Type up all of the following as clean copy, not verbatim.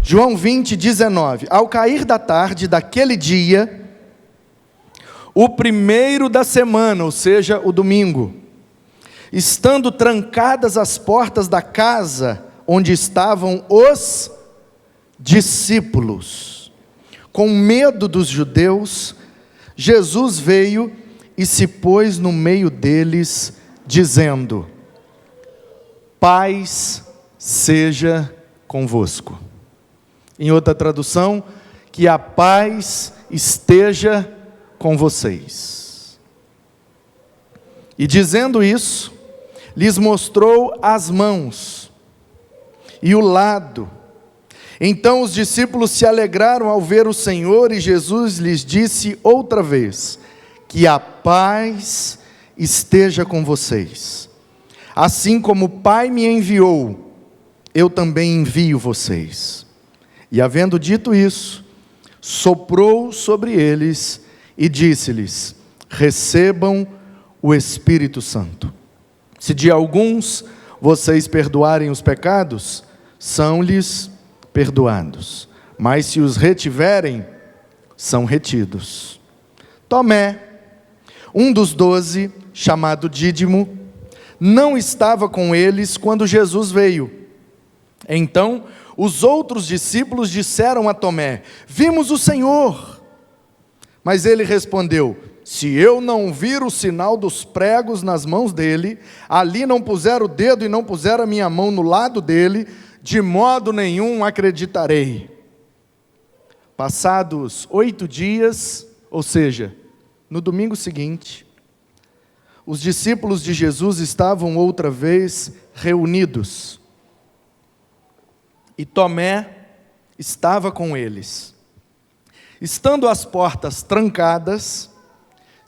João 20, 19. Ao cair da tarde daquele dia, o primeiro da semana, ou seja, o domingo, estando trancadas as portas da casa onde estavam os discípulos, com medo dos judeus, Jesus veio e se pôs no meio deles, dizendo: paz seja convosco. Em outra tradução, que a paz esteja com vocês. E dizendo isso, lhes mostrou as mãos e o lado. Então os discípulos se alegraram ao ver o Senhor, e Jesus lhes disse outra vez: que a paz esteja com vocês. Assim como o Pai me enviou, eu também envio vocês. E havendo dito isso, soprou sobre eles e disse-lhes: recebam o Espírito Santo. Se de alguns vocês perdoarem os pecados, são-lhes perdoados. Mas se os retiverem, são retidos. Tomé, um dos 12, chamado Dídimo, não estava com eles quando Jesus veio. Então os outros discípulos disseram a Tomé: vimos o Senhor. Mas ele respondeu: se eu não vir o sinal dos pregos nas mãos dele, ali não puser o dedo e não puser a minha mão no lado dele, de modo nenhum acreditarei. Passados 8 dias, ou seja, no domingo seguinte, os discípulos de Jesus estavam outra vez reunidos. E Tomé estava com eles. Estando as portas trancadas,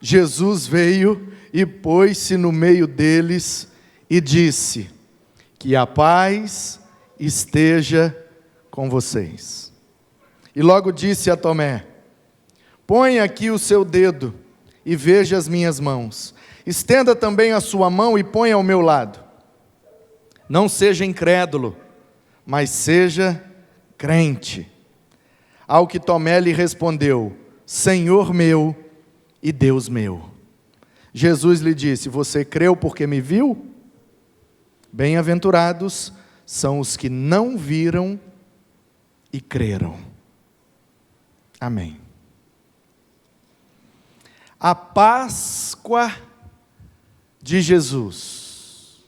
Jesus veio e pôs-se no meio deles e disse: que a paz esteja com vocês. E logo disse a Tomé: põe aqui o seu dedo e veja as minhas mãos. Estenda também a sua mão e ponha ao meu lado. Não seja incrédulo, mas seja crente. Ao que Tomé lhe respondeu: Senhor meu e Deus meu. Jesus lhe disse: você creu porque me viu? Bem-aventurados são os que não viram e creram. Amém. A Páscoa de Jesus.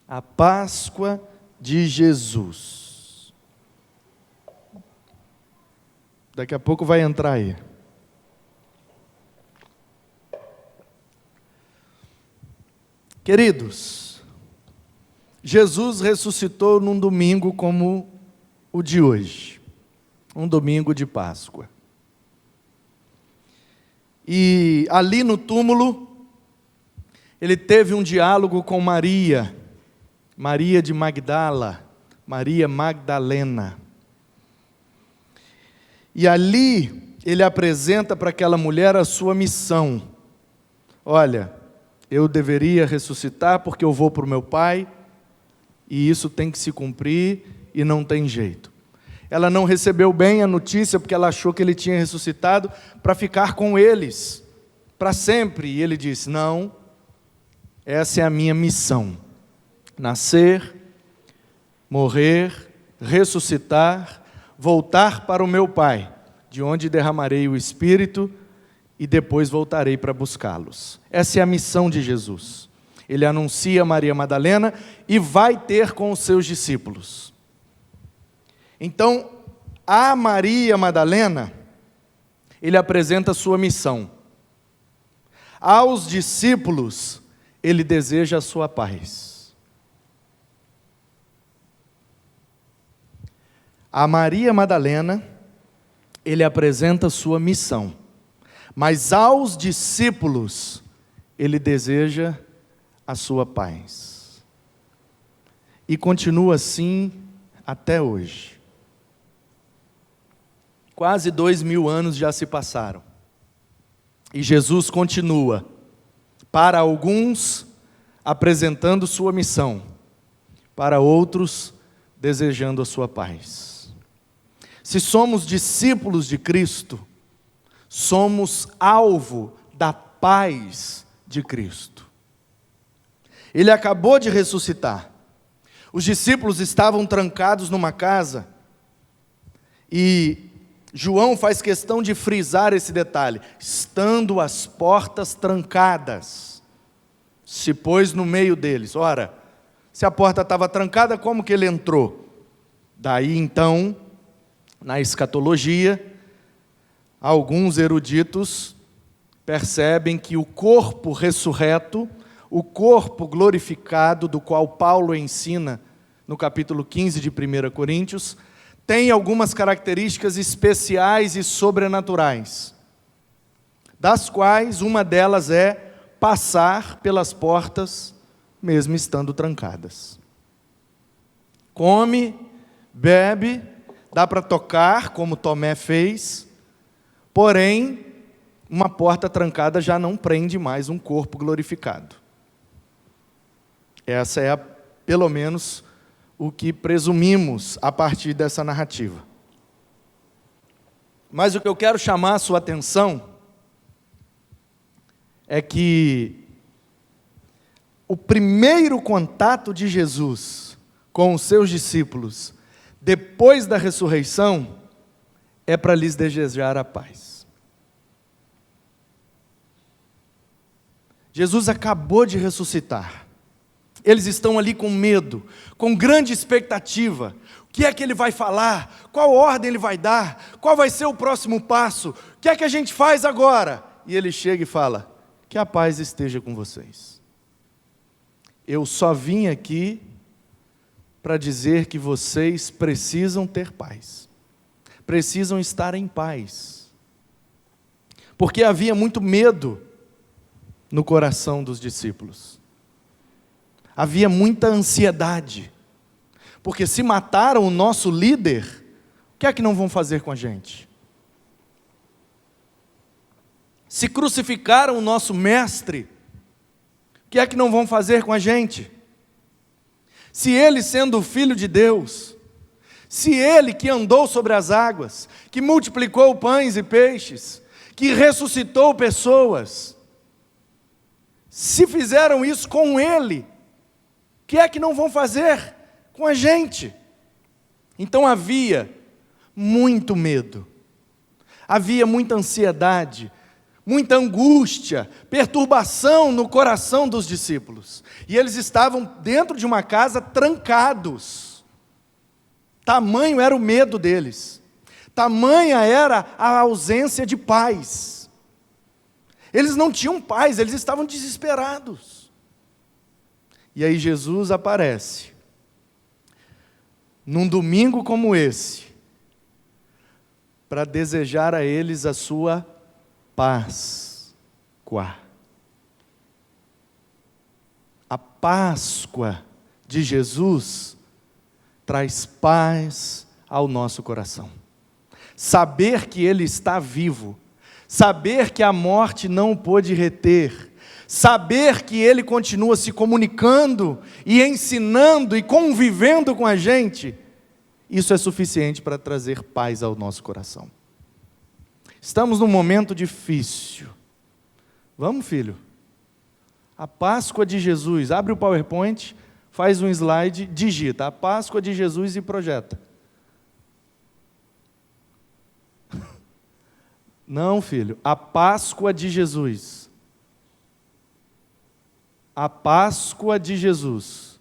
A Páscoa de Jesus. Daqui a pouco vai entrar aí. Queridos, Jesus ressuscitou num domingo como o de hoje, um domingo de Páscoa. E ali no túmulo, ele teve um diálogo com Maria, Maria de Magdala, Maria Magdalena. E ali ele apresenta para aquela mulher a sua missão. Olha, eu deveria ressuscitar porque eu vou para o meu Pai, e isso tem que se cumprir e não tem jeito. Ela não recebeu bem a notícia porque ela achou que ele tinha ressuscitado para ficar com eles para sempre. E ele disse: não, essa é a minha missão. Nascer, morrer, ressuscitar, voltar para o meu Pai, de onde derramarei o Espírito e depois voltarei para buscá-los. Essa é a missão de Jesus. Ele anuncia a Maria Madalena e vai ter com os seus discípulos. Então, a Maria Madalena, ele apresenta a sua missão. Aos discípulos, ele deseja a sua paz. A Maria Madalena, ele apresenta a sua missão. Mas aos discípulos, ele deseja a sua paz. E continua assim até hoje. Quase 2000 anos já se passaram. E Jesus continua, para alguns, apresentando sua missão, para outros, desejando a sua paz. Se somos discípulos de Cristo, somos alvo da paz de Cristo. Ele acabou de ressuscitar. Os discípulos estavam trancados numa casa e João faz questão de frisar esse detalhe. Estando as portas trancadas, se pôs no meio deles. Ora, se a porta estava trancada, como que ele entrou? Daí então, na escatologia, alguns eruditos percebem que o corpo ressurreto, o corpo glorificado, do qual Paulo ensina no capítulo 15 de 1 Coríntios, tem algumas características especiais e sobrenaturais, das quais uma delas é passar pelas portas, mesmo estando trancadas. Come, bebe, dá para tocar, como Tomé fez, porém, uma porta trancada já não prende mais um corpo glorificado. Essa é, pelo menos, o que presumimos a partir dessa narrativa. Mas o que eu quero chamar a sua atenção é que o primeiro contato de Jesus com os seus discípulos, depois da ressurreição, é para lhes desejar a paz. Jesus acabou de ressuscitar. Eles estão ali com medo, com grande expectativa. O que é que ele vai falar? Qual ordem ele vai dar? Qual vai ser o próximo passo? O que é que a gente faz agora? E ele chega e fala: que a paz esteja com vocês. Eu só vim aqui para dizer que vocês precisam ter paz. Precisam estar em paz. Porque havia muito medo no coração dos discípulos. Havia muita ansiedade. Porque se mataram o nosso líder, o que é que não vão fazer com a gente? Se crucificaram o nosso mestre, o que é que não vão fazer com a gente? Se ele, sendo o Filho de Deus, se ele que andou sobre as águas, que multiplicou pães e peixes, que ressuscitou pessoas, se fizeram isso com ele, o que é que não vão fazer com a gente? Então havia muito medo, havia muita ansiedade, muita angústia, perturbação no coração dos discípulos. E eles estavam dentro de uma casa trancados. Tamanho era o medo deles. Tamanha era a ausência de paz. Eles não tinham paz, eles estavam desesperados. E aí Jesus aparece, num domingo como esse, para desejar a eles a sua Páscoa. A Páscoa de Jesus traz paz ao nosso coração. Saber que Ele está vivo, saber que a morte não o pôde reter, saber que Ele continua se comunicando e ensinando e convivendo com a gente, isso é suficiente para trazer paz ao nosso coração. Estamos num momento difícil. Vamos, filho? A Páscoa de Jesus. Abre o PowerPoint, faz um slide, digita a Páscoa de Jesus e projeta. Não, filho. A Páscoa de Jesus. A Páscoa de Jesus.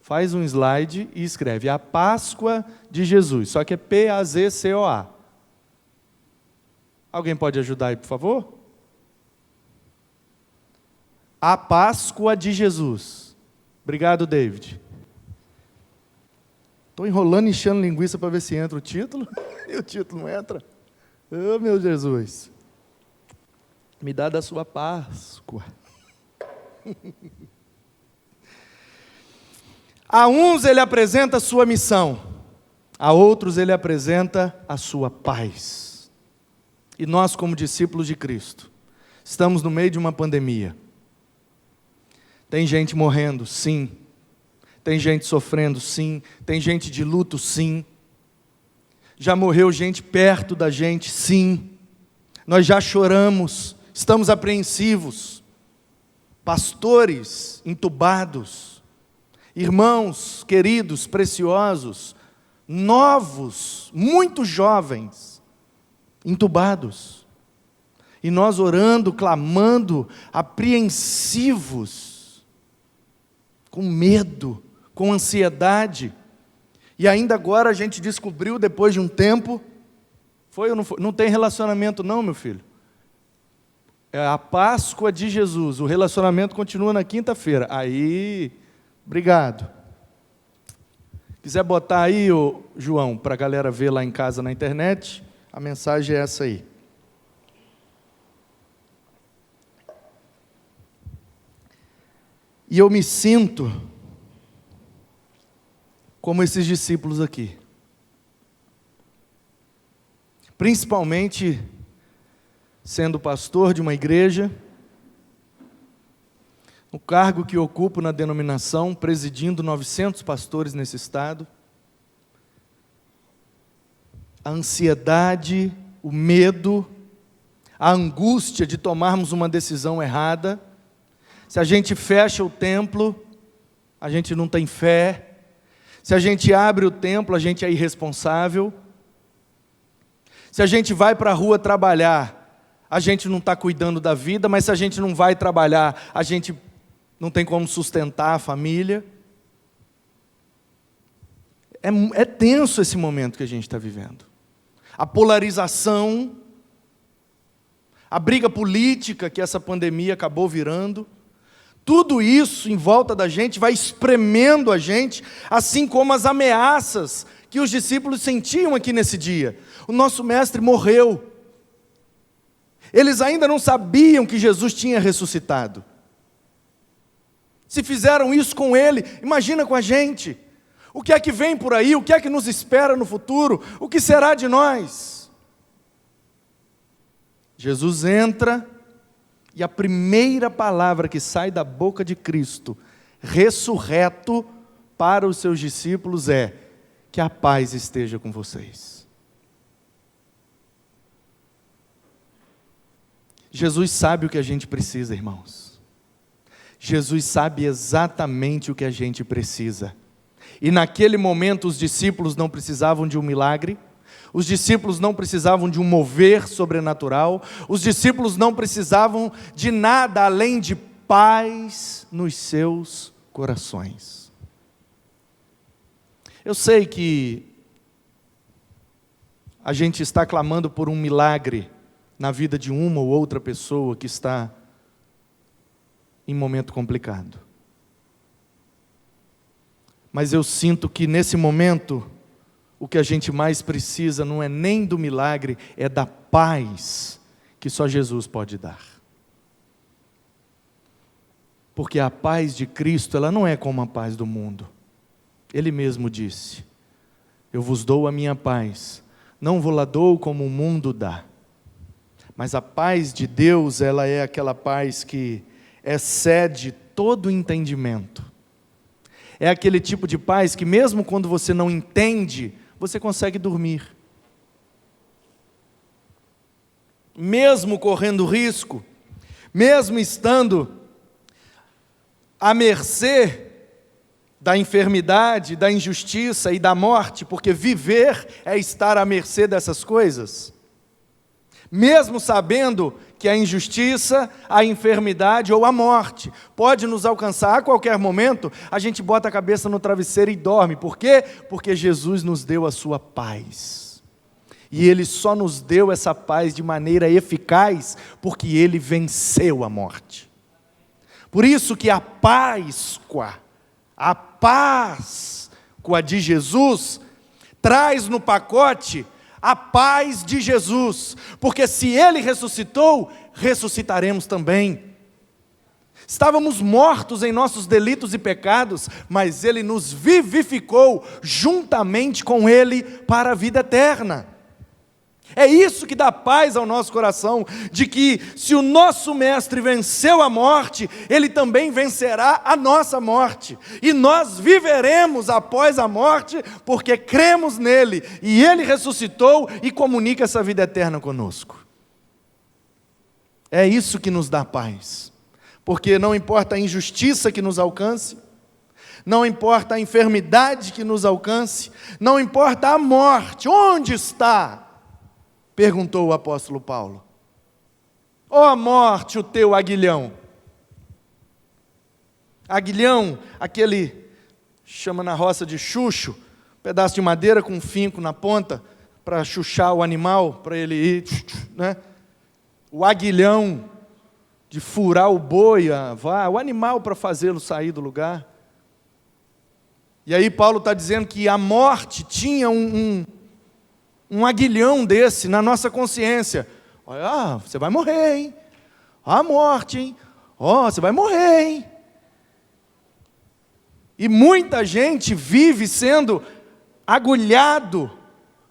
Faz um slide e escreve a Páscoa de Jesus. Só que é P-A-Z-C-O-A. Alguém pode ajudar aí, por favor? A Páscoa de Jesus. Obrigado, David. Estou enrolando e enchendo linguiça para ver se entra o título. E o título não entra. Oh, meu Jesus. Me dá da sua Páscoa. A uns ele apresenta a sua missão. A outros ele apresenta a sua paz. E nós, como discípulos de Cristo, estamos no meio de uma pandemia. Tem gente morrendo, sim. Tem gente sofrendo, sim. Tem gente de luto, sim. Já morreu gente perto da gente, sim. Nós já choramos, estamos apreensivos. Pastores entubados, irmãos queridos, preciosos, novos, muito jovens, entubados. E nós orando, clamando, apreensivos, com medo, com ansiedade. E ainda agora a gente descobriu, depois de um tempo, foi ou não foi? Não tem relacionamento não, meu filho. É a Páscoa de Jesus, o relacionamento continua na quinta-feira. Aí, obrigado. Quiser botar aí, ô, João, para a galera ver lá em casa na internet, a mensagem é essa aí. E eu me sinto como esses discípulos aqui. Principalmente sendo pastor de uma igreja, no cargo que ocupo na denominação, presidindo 900 pastores nesse estado. A ansiedade, o medo, a angústia de tomarmos uma decisão errada. Se a gente fecha o templo, a gente não tem fé. Se a gente abre o templo, a gente é irresponsável. Se a gente vai para a rua trabalhar, a gente não está cuidando da vida, mas se a gente não vai trabalhar, a gente não tem como sustentar a família. É tenso esse momento que a gente está vivendo. A polarização, a briga política que essa pandemia acabou virando, tudo isso em volta da gente vai espremendo a gente, assim como as ameaças que os discípulos sentiam aqui nesse dia. O nosso mestre morreu. Eles ainda não sabiam que Jesus tinha ressuscitado. Se fizeram isso com ele, imagina com a gente. O que é que vem por aí? O que é que nos espera no futuro? O que será de nós? Jesus entra e a primeira palavra que sai da boca de Cristo, ressurreto, para os seus discípulos é: que a paz esteja com vocês. Jesus sabe o que a gente precisa, irmãos. Jesus sabe exatamente o que a gente precisa. E naquele momento os discípulos não precisavam de um milagre, os discípulos não precisavam de um mover sobrenatural, os discípulos não precisavam de nada além de paz nos seus corações. Eu sei que a gente está clamando por um milagre na vida de uma ou outra pessoa que está em momento complicado. Mas eu sinto que nesse momento, o que a gente mais precisa não é nem do milagre, é da paz que só Jesus pode dar. Porque a paz de Cristo, ela não é como a paz do mundo. Ele mesmo disse: eu vos dou a minha paz, não vou lá dou como o mundo dá. Mas a paz de Deus, ela é aquela paz que excede todo entendimento. É aquele tipo de paz que mesmo quando você não entende, você consegue dormir. Mesmo correndo risco, mesmo estando à mercê da enfermidade, da injustiça e da morte, porque viver é estar à mercê dessas coisas. Mesmo sabendo que a injustiça, a enfermidade ou a morte pode nos alcançar a qualquer momento, a gente bota a cabeça no travesseiro e dorme. Por quê? Porque Jesus nos deu a sua paz. E Ele só nos deu essa paz de maneira eficaz, porque Ele venceu a morte. Por isso que a Páscoa de Jesus, traz no pacote a paz de Jesus, porque se Ele ressuscitou, ressuscitaremos também. Estávamos mortos em nossos delitos e pecados, mas Ele nos vivificou juntamente com Ele para a vida eterna. É isso que dá paz ao nosso coração, de que se o nosso Mestre venceu a morte, Ele também vencerá a nossa morte. E nós viveremos após a morte, porque cremos nele, e Ele ressuscitou e comunica essa vida eterna conosco. É isso que nos dá paz, porque não importa a injustiça que nos alcance, não importa a enfermidade que nos alcance, não importa a morte, onde está? Perguntou o apóstolo Paulo. Ó morte, o teu aguilhão. Aguilhão, aquele, chama na roça de chucho, pedaço de madeira com um finco na ponta, para chuchar o animal, para ele ir, né? O aguilhão, de furar o boi, o animal para fazê-lo sair do lugar. E aí Paulo está dizendo que a morte tinha um aguilhão desse na nossa consciência. Olha, você vai morrer, hein? A morte, hein? Você vai morrer, hein? E muita gente vive sendo agulhado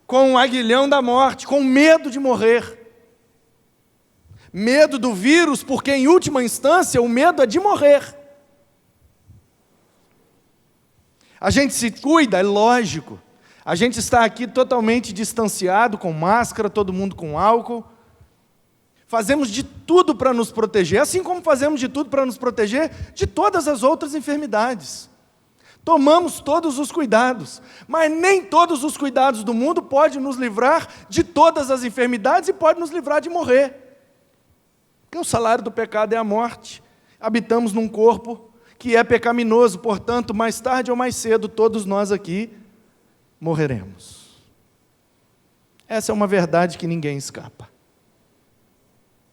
com o aguilhão da morte, com medo de morrer. Medo do vírus, porque em última instância o medo é de morrer. A gente se cuida, é lógico. A gente está aqui totalmente distanciado, com máscara, todo mundo com álcool. Fazemos de tudo para nos proteger, assim como fazemos de tudo para nos proteger de todas as outras enfermidades. Tomamos todos os cuidados, mas nem todos os cuidados do mundo podem nos livrar de todas as enfermidades e podem nos livrar de morrer. Porque o salário do pecado é a morte. Habitamos num corpo que é pecaminoso, portanto, mais tarde ou mais cedo, todos nós aqui morreremos. Essa é uma verdade que ninguém escapa.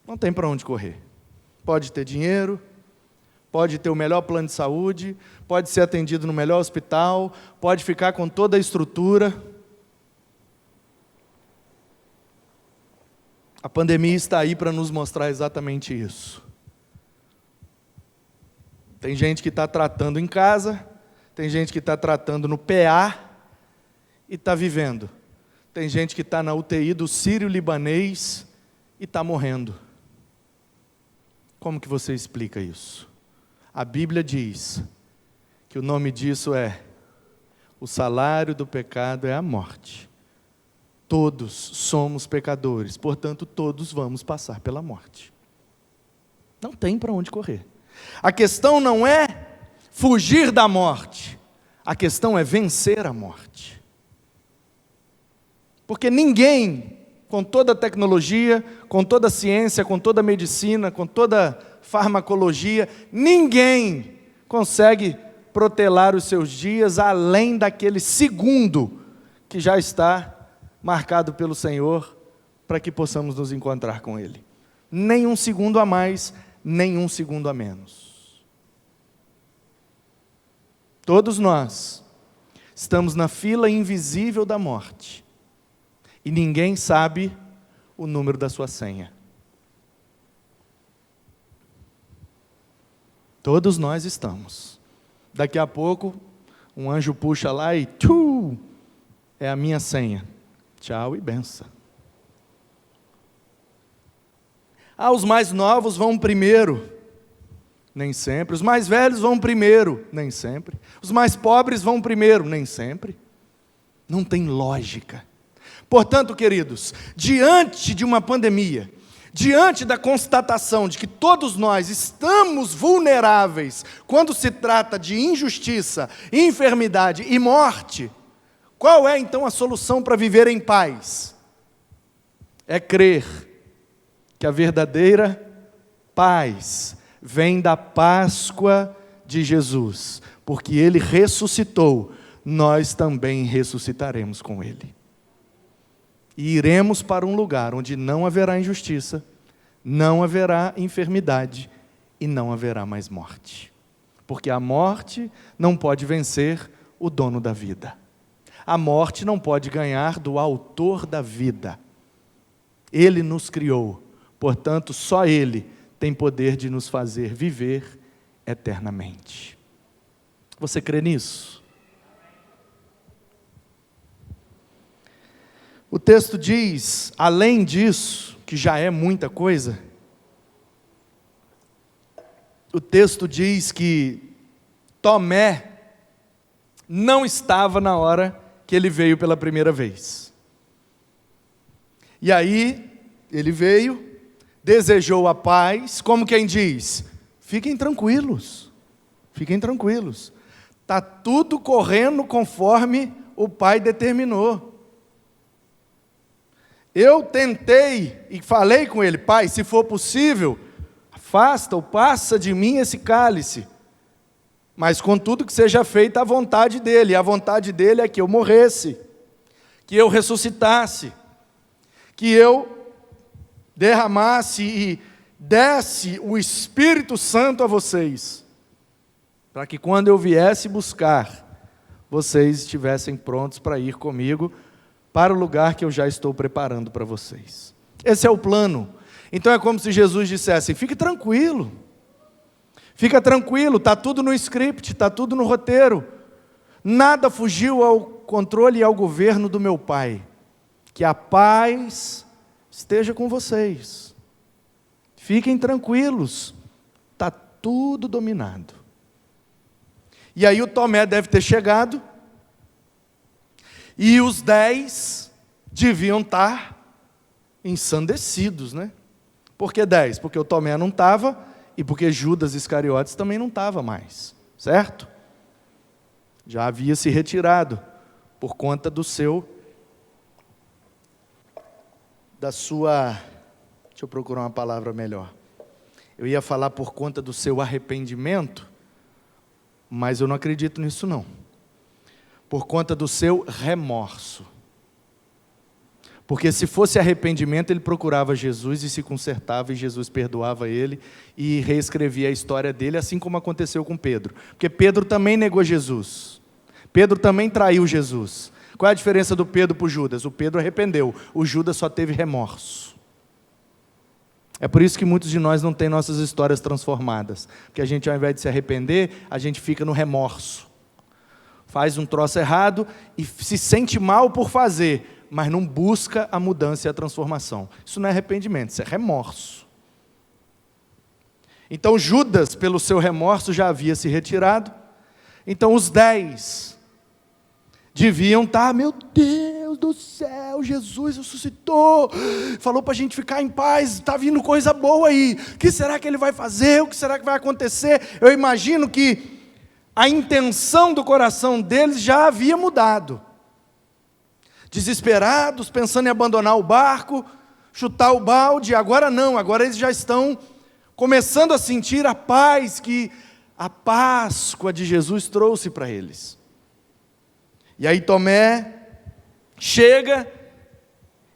Não tem para onde correr. Pode ter dinheiro, pode ter o melhor plano de saúde, pode ser atendido no melhor hospital, pode ficar com toda a estrutura. A pandemia está aí para nos mostrar exatamente isso. Tem gente que está tratando em casa, tem gente que está tratando no PA e está vivendo. Tem gente que está na UTI do Sírio-Libanês e está morrendo. Como que você explica isso? A Bíblia diz que o nome disso é: o salário do pecado é a morte. Todos somos pecadores, portanto, todos vamos passar pela morte. Não tem para onde correr. A questão não é fugir da morte, a questão é vencer a morte. Porque ninguém, com toda a tecnologia, com toda a ciência, com toda a medicina, com toda a farmacologia, ninguém consegue protelar os seus dias além daquele segundo que já está marcado pelo Senhor para que possamos nos encontrar com Ele. Nem um segundo a mais, nem um segundo a menos. Todos nós estamos na fila invisível da morte e ninguém sabe o número da sua senha. Todos nós estamos. Daqui a pouco, um anjo puxa lá e é a minha senha. Tchau e benção. Os mais novos vão primeiro. Nem sempre. Os mais velhos vão primeiro. Nem sempre. Os mais pobres vão primeiro. Nem sempre. Não tem lógica. Portanto, queridos, diante de uma pandemia, diante da constatação de que todos nós estamos vulneráveis quando se trata de injustiça, enfermidade e morte, qual é então a solução para viver em paz? É crer que a verdadeira paz vem da Páscoa de Jesus, porque Ele ressuscitou, nós também ressuscitaremos com Ele. E iremos para um lugar onde não haverá injustiça, não haverá enfermidade e não haverá mais morte. Porque a morte não pode vencer o dono da vida. A morte não pode ganhar do autor da vida. Ele nos criou, portanto, só Ele tem poder de nos fazer viver eternamente. Você crê nisso? O texto diz, além disso, que já é muita coisa, o texto diz que Tomé não estava na hora que ele veio pela primeira vez. E aí, ele veio, desejou a paz, como quem diz, fiquem tranquilos, está tudo correndo conforme o Pai determinou. Eu tentei e falei com ele, Pai, se for possível, afasta ou passa de mim esse cálice, mas contudo que seja feita a vontade dele, e a vontade dele é que eu morresse, que eu ressuscitasse, que eu derramasse e desse o Espírito Santo a vocês, para que quando eu viesse buscar, vocês estivessem prontos para ir comigo para o lugar que eu já estou preparando para vocês. Esse é o plano. Então é como se Jesus dissesse, fica tranquilo, está tudo no script, está tudo no roteiro, nada fugiu ao controle e ao governo do meu Pai, que a paz esteja com vocês, fiquem tranquilos, está tudo dominado. E aí o Tomé deve ter chegado, e os 10 deviam estar ensandecidos, né? Por que 10? Porque o Tomé não estava, e porque Judas Iscariotes também não estava mais, certo? Já havia se retirado, por conta deixa eu procurar uma palavra melhor. Eu ia falar por conta do seu arrependimento, mas eu não acredito nisso não. Por conta do seu remorso. Porque se fosse arrependimento, ele procurava Jesus e se consertava, e Jesus perdoava ele e reescrevia a história dele, assim como aconteceu com Pedro. Porque Pedro também negou Jesus. Pedro também traiu Jesus. Qual é a diferença do Pedro para o Judas? O Pedro arrependeu, o Judas só teve remorso. É por isso que muitos de nós não têm nossas histórias transformadas. Porque a gente, ao invés de se arrepender, a gente fica no remorso. Faz um troço errado e se sente mal por fazer, mas não busca a mudança e a transformação. Isso não é arrependimento, isso é remorso. Então Judas, pelo seu remorso, já havia se retirado. Então os 10 deviam estar, meu Deus do céu, Jesus ressuscitou, falou para a gente ficar em paz, está vindo coisa boa aí, o que será que ele vai fazer, o que será que vai acontecer? Eu imagino que a intenção do coração deles já havia mudado. Desesperados, pensando em abandonar o barco, chutar o balde, agora não, agora eles já estão começando a sentir a paz que a Páscoa de Jesus trouxe para eles. E aí Tomé chega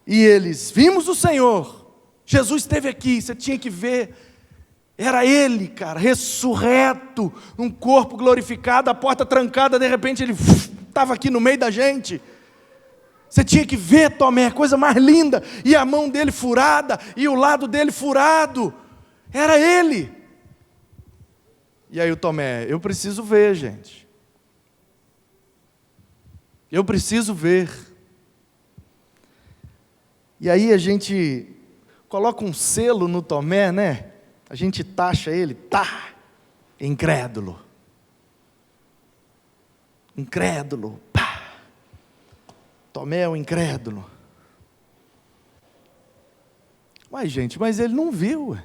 e eles, vimos o Senhor, Jesus esteve aqui, você tinha que ver, era Ele, cara, ressurreto, um corpo glorificado, a porta trancada, de repente Ele estava aqui no meio da gente. Você tinha que ver, Tomé, coisa mais linda, e a mão dele furada, e o lado dele furado, era Ele. E aí o Tomé, eu preciso ver, gente, eu preciso ver. E aí a gente coloca um selo no Tomé, né? A gente taxa ele, incrédulo. Incrédulo, Tomé é o incrédulo. Mas gente, mas ele não viu.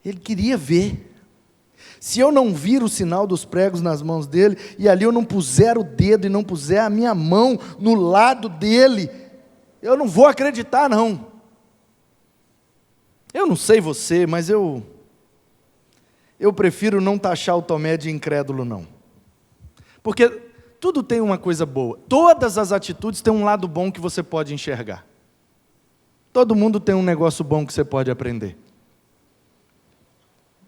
Ele queria ver. Se eu não vir o sinal dos pregos nas mãos dele, e ali eu não puser o dedo e não puser a minha mão no lado dele, eu não vou acreditar não. Eu não sei você, mas eu prefiro não taxar o Tomé de incrédulo não. Porque tudo tem uma coisa boa. Todas as atitudes têm um lado bom que você pode enxergar. Todo mundo tem um negócio bom que você pode aprender.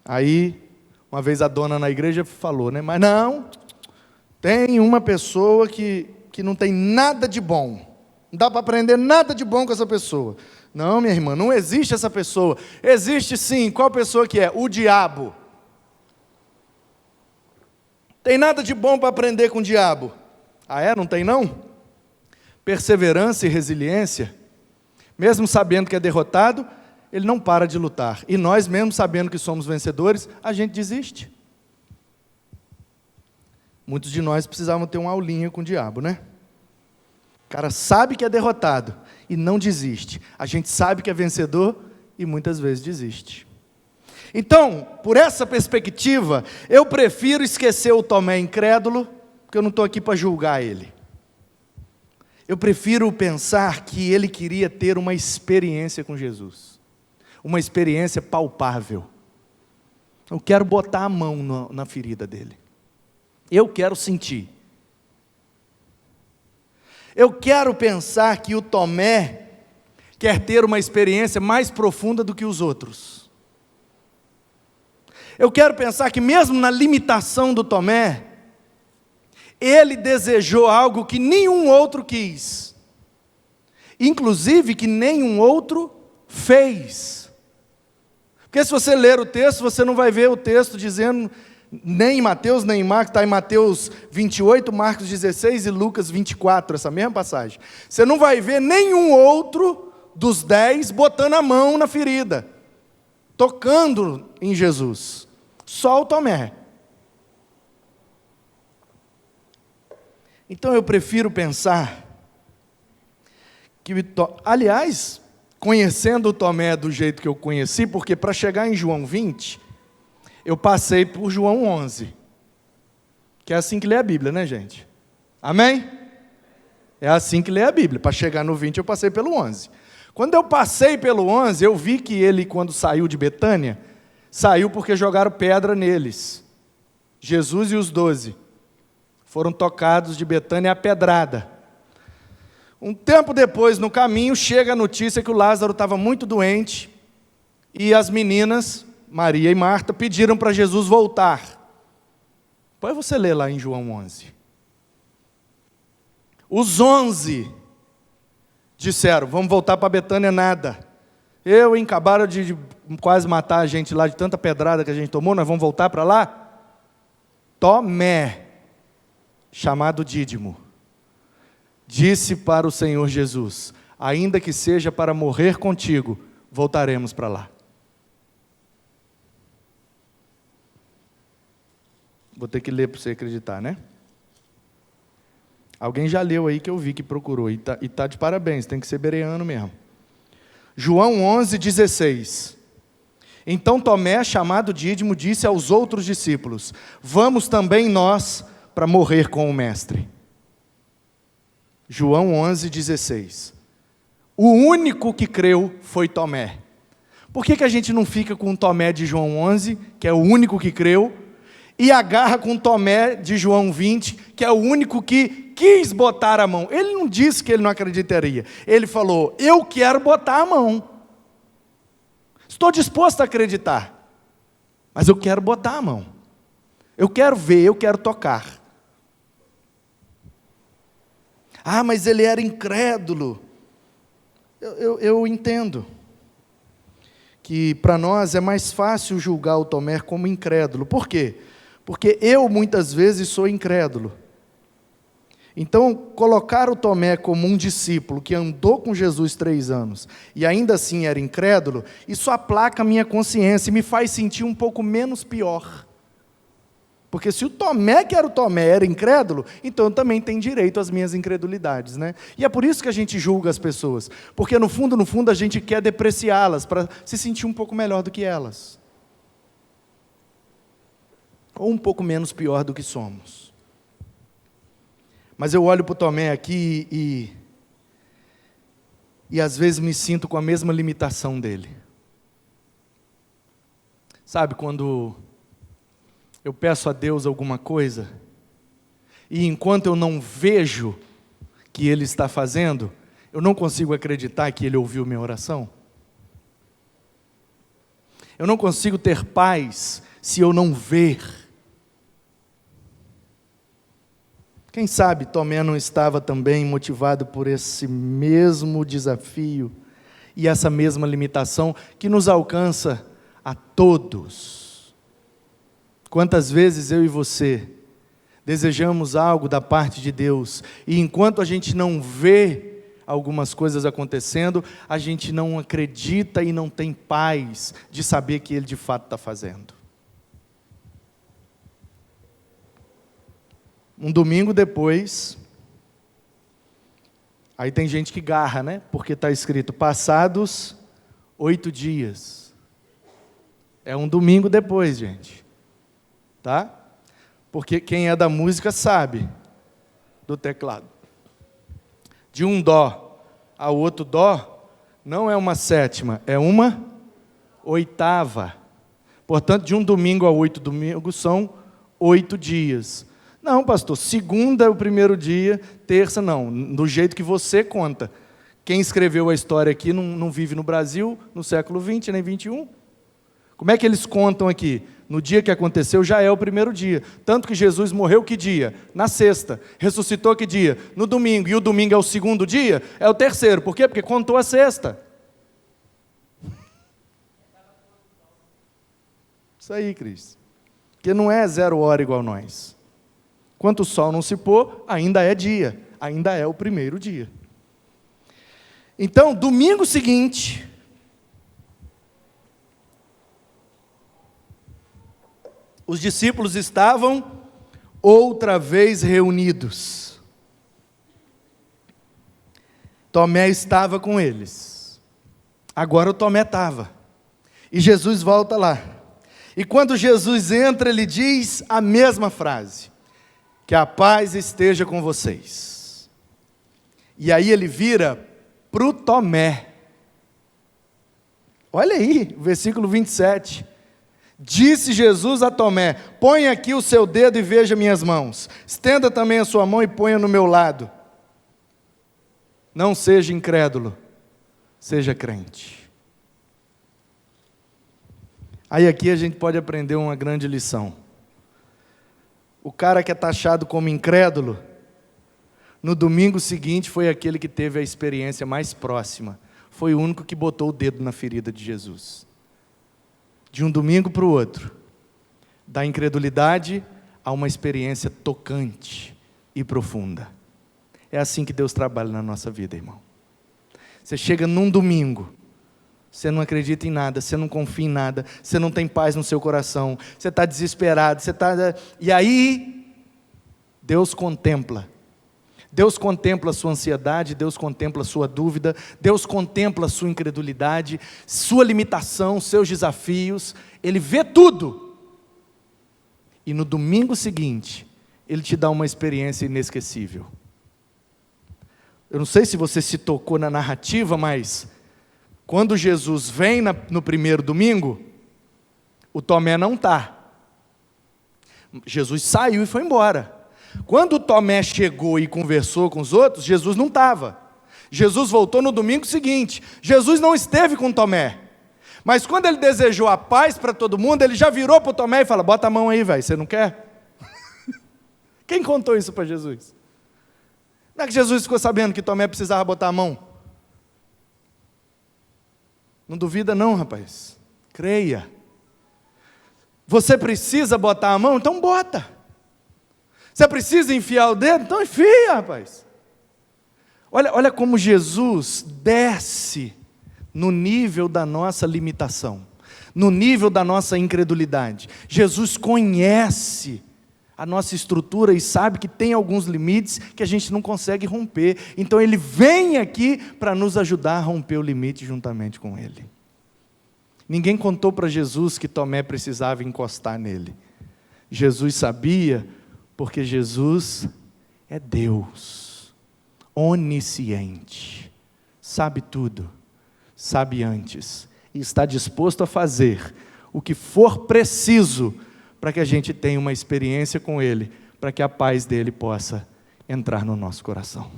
Aí, uma vez a dona na igreja falou, né? Mas não, tem uma pessoa que não tem nada de bom. Não dá para aprender nada de bom com essa pessoa. Não, minha irmã, não existe essa pessoa. Existe sim. Qual pessoa que é? O diabo. Tem nada de bom para aprender com o diabo. Ah, é? Não tem não? Perseverança e resiliência, mesmo sabendo que é derrotado, ele não para de lutar. E nós, mesmo sabendo que somos vencedores, a gente desiste. Muitos de nós precisavam ter uma aulinha com o diabo, né? O cara sabe que é derrotado e não desiste. A gente sabe que é vencedor e muitas vezes desiste. Então, por essa perspectiva, eu prefiro esquecer o Tomé incrédulo, porque eu não estou aqui para julgar ele. Eu prefiro pensar que ele queria ter uma experiência com Jesus. Uma experiência palpável. Eu quero botar a mão na ferida dele. Eu quero sentir. Eu quero pensar que o Tomé quer ter uma experiência mais profunda do que os outros. Eu quero pensar que mesmo na limitação do Tomé, ele desejou algo que nenhum outro quis. Inclusive que nenhum outro fez. Porque se você ler o texto, você não vai ver o texto dizendo, nem em Mateus, nem em Marcos, está em Mateus 28, Marcos 16 e Lucas 24, essa mesma passagem. Você não vai ver nenhum outro dos 10 botando a mão na ferida, tocando em Jesus. Só o Tomé. Então eu prefiro pensar que, aliás, conhecendo o Tomé do jeito que eu conheci, porque para chegar em João 20, eu passei por João 11, que é assim que lê a Bíblia, né, gente? Amém? É assim que lê a Bíblia. Para chegar no 20, eu passei pelo 11. Quando eu passei pelo 11, eu vi que ele, quando saiu de Betânia, saiu porque jogaram pedra neles. Jesus e os 12 foram tocados de Betânia a pedrada. Um tempo depois, no caminho, chega a notícia que o Lázaro estava muito doente e as meninas, Maria e Marta, pediram para Jesus voltar. Depois você lê lá em João 11. Os 11 disseram, vamos voltar para Betânia, nada. Acabaram de quase matar a gente lá de tanta pedrada que a gente tomou, nós vamos voltar para lá? Tomé, chamado Dídimo, disse para o Senhor Jesus, ainda que seja para morrer contigo, voltaremos para lá. Vou ter que ler para você acreditar, né? Alguém já leu aí que eu vi que procurou, e tá de parabéns, tem que ser bereano mesmo. João 11, 16. Então Tomé, chamado Dídimo, disse aos outros discípulos, vamos também nós para morrer com o Mestre. João 11, 16. O único que creu foi Tomé. Por que a gente não fica com o Tomé de João 11, que é o único que creu, e agarra com o Tomé de João 20, que é o único que quis botar a mão? Ele não disse que ele não acreditaria. Ele falou, eu quero botar a mão. Estou disposto a acreditar, mas eu quero botar a mão. Eu quero ver, eu quero tocar. Ah, mas ele era incrédulo. Eu entendo que para nós é mais fácil julgar o Tomé como incrédulo. Por quê? Porque eu muitas vezes sou incrédulo. Então, colocar o Tomé como um discípulo que andou com Jesus 3 anos e ainda assim era incrédulo, isso aplaca a minha consciência e me faz sentir um pouco menos pior. Porque se o Tomé, que era o Tomé, era incrédulo, então eu também tenho direito às minhas incredulidades, né? E é por isso que a gente julga as pessoas. Porque no fundo, a gente quer depreciá-las para se sentir um pouco melhor do que elas. Ou um pouco menos pior do que somos. Mas eu olho para o Tomé aqui e às vezes me sinto com a mesma limitação dele. Sabe, quando eu peço a Deus alguma coisa, e enquanto eu não vejo que Ele está fazendo, eu não consigo acreditar que Ele ouviu minha oração. Eu não consigo ter paz se eu não ver. Quem sabe Tomé não estava também motivado por esse mesmo desafio e essa mesma limitação que nos alcança a todos. Quantas vezes eu e você desejamos algo da parte de Deus, e enquanto a gente não vê algumas coisas acontecendo, a gente não acredita e não tem paz de saber que Ele de fato está fazendo. Um domingo depois, aí tem gente que garra, né? Porque está escrito, passados 8 dias. É um domingo depois, gente. Tá? Porque quem é da música sabe do teclado. De um dó ao outro dó, não é uma sétima, é uma oitava. Portanto, de um domingo a 8 domingos são 8 dias. Não, pastor, segunda é o primeiro dia, terça não, do jeito que você conta. Quem escreveu a história aqui não vive no Brasil no século 20, nem 21. Como é que eles contam aqui? No dia que aconteceu já é o primeiro dia. Tanto que Jesus morreu que dia? Na sexta. Ressuscitou que dia? No domingo. E o domingo é o segundo dia? É o terceiro. Por quê? Porque contou a sexta. Isso aí, Cris. Porque não é 0 hora igual nós. Enquanto o sol não se pôr, ainda é dia. Ainda é o primeiro dia. Então, domingo seguinte, os discípulos estavam outra vez reunidos. Tomé estava com eles. Agora o Tomé estava. E Jesus volta lá. E quando Jesus entra, ele diz a mesma frase: que a paz esteja com vocês. E aí ele vira para o Tomé. Olha aí, versículo 27. Disse Jesus a Tomé: põe aqui o seu dedo e veja minhas mãos. Estenda também a sua mão e ponha no meu lado. Não seja incrédulo, seja crente. Aí aqui a gente pode aprender uma grande lição. O cara que é taxado como incrédulo, no domingo seguinte foi aquele que teve a experiência mais próxima. Foi o único que botou o dedo na ferida de Jesus. De um domingo para o outro, da incredulidade a uma experiência tocante e profunda. É assim que Deus trabalha na nossa vida, irmão. Você chega num domingo, você não acredita em nada, você não confia em nada, você não tem paz no seu coração, você está desesperado, e aí, Deus contempla a sua ansiedade, Deus contempla a sua dúvida, Deus contempla a sua incredulidade, sua limitação, seus desafios, Ele vê tudo, e no domingo seguinte, Ele te dá uma experiência inesquecível. Eu não sei se você se tocou na narrativa, mas quando Jesus vem no primeiro domingo, o Tomé não está. Jesus saiu e foi embora. Quando o Tomé chegou e conversou com os outros, Jesus não estava. Jesus voltou no domingo seguinte. Jesus não esteve com Tomé. Mas quando ele desejou a paz para todo mundo, ele já virou para o Tomé e falou: bota a mão aí, velho, você não quer? Quem contou isso para Jesus? Não é que Jesus ficou sabendo que Tomé precisava botar a mão? Não duvida não, rapaz. Creia. Você precisa botar a mão? Então bota. Você precisa enfiar o dedo? Então enfia, rapaz. Olha como Jesus desce no nível da nossa limitação, no nível da nossa incredulidade. Jesus conhece a nossa estrutura e sabe que tem alguns limites que a gente não consegue romper. Então Ele vem aqui para nos ajudar a romper o limite juntamente com Ele. Ninguém contou para Jesus que Tomé precisava encostar nele. Jesus sabia, porque Jesus é Deus, onisciente, sabe tudo, sabe antes, e está disposto a fazer o que for preciso para que a gente tenha uma experiência com Ele, para que a paz dEle possa entrar no nosso coração.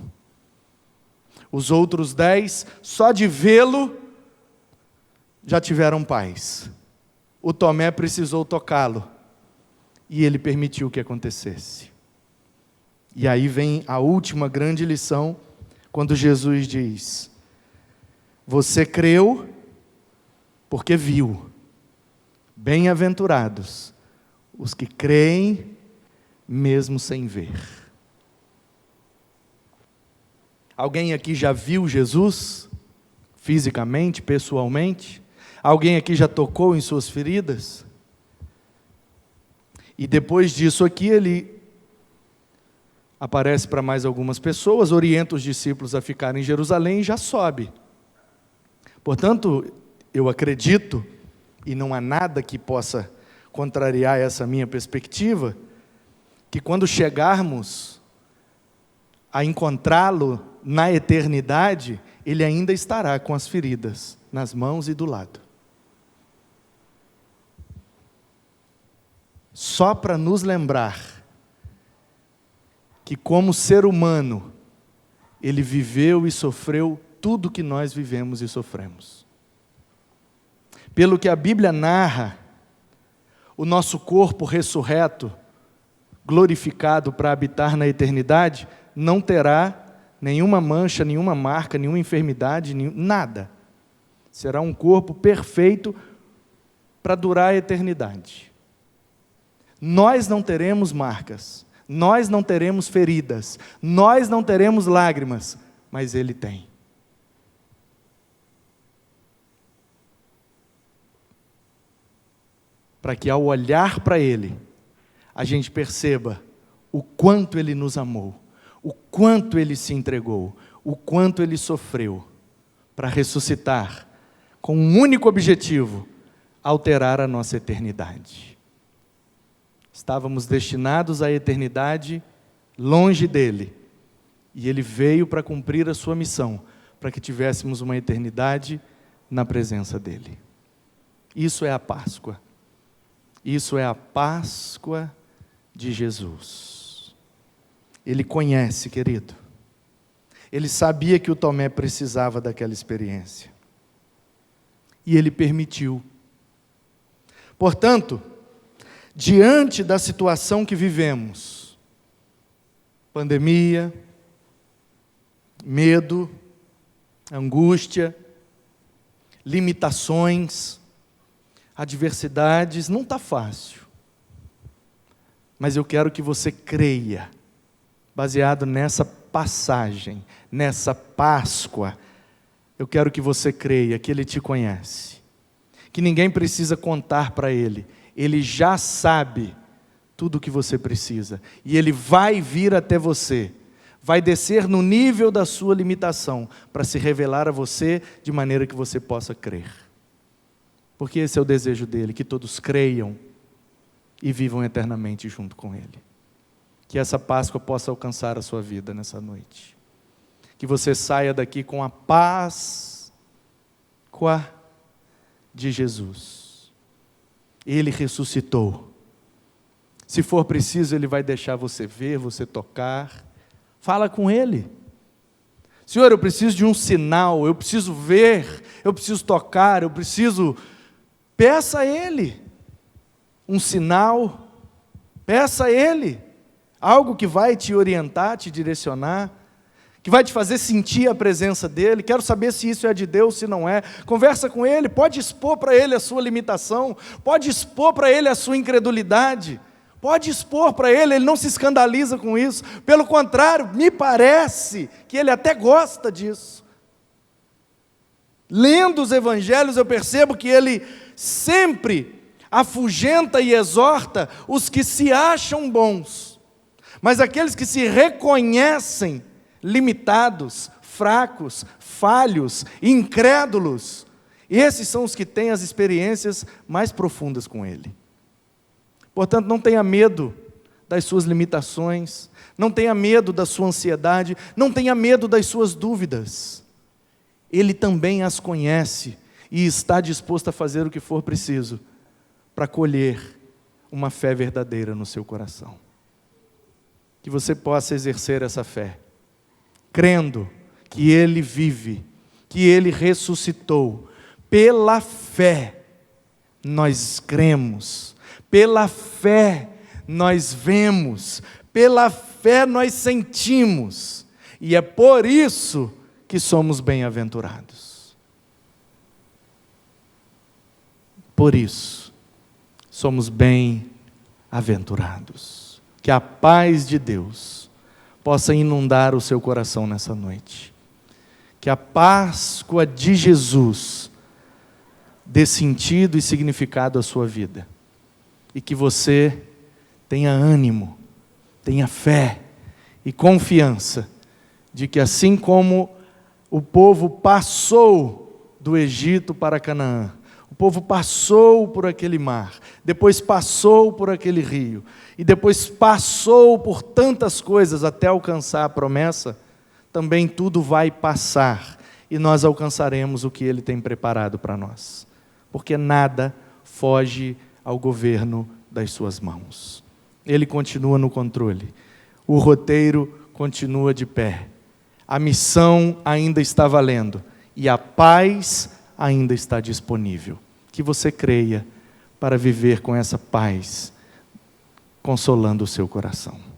Os outros 10, só de vê-lo, já tiveram paz. O Tomé precisou tocá-lo, e ele permitiu que acontecesse. E aí vem a última grande lição, quando Jesus diz: você creu porque viu. Bem-aventurados os que creem mesmo sem ver. Alguém aqui já viu Jesus? Fisicamente, pessoalmente? Alguém aqui já tocou em suas feridas? E depois disso aqui, ele aparece para mais algumas pessoas, orienta os discípulos a ficarem em Jerusalém e já sobe. Portanto, eu acredito, e não há nada que possa contrariar essa minha perspectiva, que quando chegarmos a encontrá-lo na eternidade, ele ainda estará com as feridas nas mãos e do lado. Só para nos lembrar que como ser humano, ele viveu e sofreu tudo que nós vivemos e sofremos. Pelo que a Bíblia narra, o nosso corpo ressurreto, glorificado para habitar na eternidade, não terá nenhuma mancha, nenhuma marca, nenhuma enfermidade, nada. Será um corpo perfeito para durar a eternidade. Nós não teremos marcas, nós não teremos feridas, nós não teremos lágrimas, mas Ele tem. Para que ao olhar para Ele, a gente perceba o quanto Ele nos amou, o quanto Ele se entregou, o quanto Ele sofreu, para ressuscitar, com um único objetivo: alterar a nossa eternidade. Estávamos destinados à eternidade longe dEle, e Ele veio para cumprir a sua missão, para que tivéssemos uma eternidade na presença dEle. Isso é a Páscoa. Isso é a Páscoa de Jesus. Ele conhece, querido. Ele sabia que o Tomé precisava daquela experiência. E Ele permitiu. Portanto, diante da situação que vivemos, pandemia, medo, angústia, limitações, adversidades, não está fácil. Mas eu quero que você creia, baseado nessa passagem, nessa Páscoa, eu quero que você creia que Ele te conhece, que ninguém precisa contar para Ele, Ele já sabe tudo o que você precisa, e Ele vai vir até você, vai descer no nível da sua limitação, para se revelar a você de maneira que você possa crer. Porque esse é o desejo dEle, que todos creiam e vivam eternamente junto com Ele. Que essa Páscoa possa alcançar a sua vida nessa noite. Que você saia daqui com a Páscoa de Jesus. Ele ressuscitou. Se for preciso, Ele vai deixar você ver, você tocar. Fala com Ele. Senhor, eu preciso de um sinal, eu preciso ver, eu preciso tocar, eu preciso... Peça a Ele um sinal, peça a Ele algo que vai te orientar, te direcionar, que vai te fazer sentir a presença dEle. Quero saber se isso é de Deus, se não é. Conversa com Ele, pode expor para Ele a sua limitação, pode expor para Ele a sua incredulidade, pode expor para Ele, Ele não se escandaliza com isso, pelo contrário, me parece que Ele até gosta disso. Lendo os evangelhos eu percebo que Ele sempre afugenta e exorta os que se acham bons, mas aqueles que se reconhecem limitados, fracos, falhos, incrédulos, esses são os que têm as experiências mais profundas com Ele. Portanto, não tenha medo das suas limitações, não tenha medo da sua ansiedade, não tenha medo das suas dúvidas. Ele também as conhece e está disposto a fazer o que for preciso para colher uma fé verdadeira no seu coração. Que você possa exercer essa fé, crendo que Ele vive, que Ele ressuscitou. Pela fé nós cremos, pela fé nós vemos, pela fé nós sentimos, e é por isso que somos bem-aventurados. Por isso, somos bem-aventurados. Que a paz de Deus possa inundar o seu coração nessa noite. Que a Páscoa de Jesus dê sentido e significado à sua vida. E que você tenha ânimo, tenha fé e confiança de que assim como o povo passou do Egito para Canaã, o povo passou por aquele mar, depois passou por aquele rio, e depois passou por tantas coisas até alcançar a promessa, também tudo vai passar, e nós alcançaremos o que Ele tem preparado para nós. Porque nada foge ao governo das suas mãos. Ele continua no controle. O roteiro continua de pé. A missão ainda está valendo. E a paz ainda está disponível. Que você creia para viver com essa paz, consolando o seu coração.